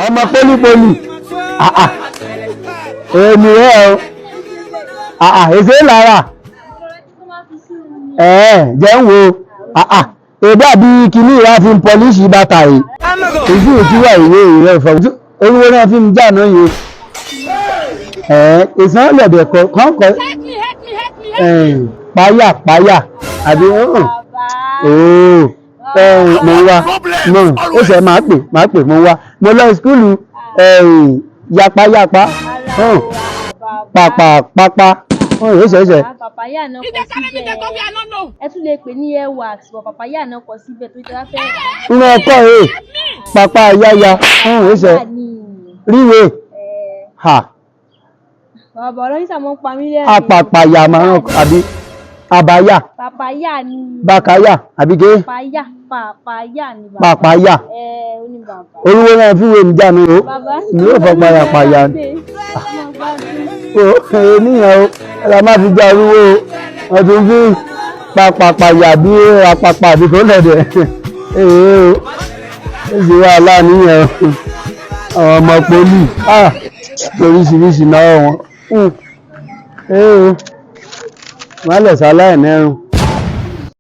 ọmọ pólípólì èmi rẹ̀ o èsè lára jẹ́ ń wo ẹ̀dá bí kìíní ìwá fi ń pọlíṣì bàtà yìí ojú òtúwà ìwé ìrẹ́ ìfọ̀ oríwó náà fi ń jà náà yìí ìsàn lẹ̀bẹ̀ kọ́kọ́ páyà àbí mo wá ó ṣe máa pè mo wá mo lọ skúlù yapayapa pàpà ṣẹ̀ṣẹ̀. Pàpáyà náà kọ síbẹ̀ ẹ tún lè pè ní airwax bọ̀ pàpáyà náà kọ síbẹ̀ tó jẹ́ fẹ́. Inú ọkọ̀ pàpà yáya ṣẹ̀ṣẹ̀ ríwe ha. Bàbá ọlọ́yìn sàmọ́ pa mí lẹ́rìn. Apàpàyà máa ń àbí àbáyà. Pàpáyà ni. Bàkáyà àbí ké. Pàpáyà ni bàbá. Pàpáyà. Ó ní bàbá. Olúwo náà fi wé níjà mi o. Ní yóò fọ pàyà. Ènìyàn o, ẹ̀rọ máa fi já olúwo o. Wọ́n tún fi pàpàyà bí apàpà àbí tó lẹ̀dẹ̀. Ó sì wà láàníyàn àwọn ọmọ poli. Oríṣiríṣi náà wọn. Wọ́n lẹ̀ sáláì mẹ́rùn.